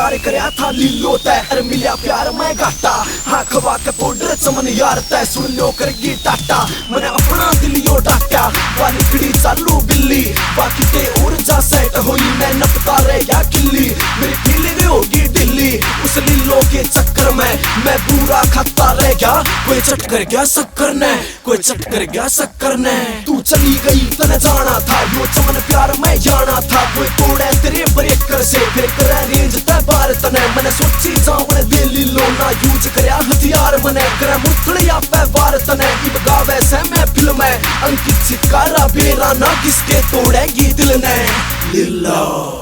प्यार करया था लीलो तै, अरे मिलिया प्यार मैं घाटा। हाँ खवा के पाउडर चमन यार तै, सुन लो करगी टाटा। मैंने अपना दिलियो डाटा, वाली खड़ी चालू बिल्ली, बाकी ते और जा सेट होई मैं नपता रह गया किल्ली। मेरी फीलिंग होगी दिल्ली उस लीलो के चक्कर में, मैं पूरा खाता रह गया। कोई चट कर गया शक्कर ने, कोई चट कर गया शक्कर ने। तू चली गई तने जाना था, यो चमन प्यार मैं जाना था। कोई तोड़े तेरे ब्रेकर से, फिर करे रेंज तै बार तने। मैंने सोची जावन दे लीलो ना यूज करया हथियार, मने करे मुखड़िया पे वार तने। इब गावे से मैं फिल्म में अंकित सिकारा बेरा ना, किसके तोड़ेगी दिल ने लीलो।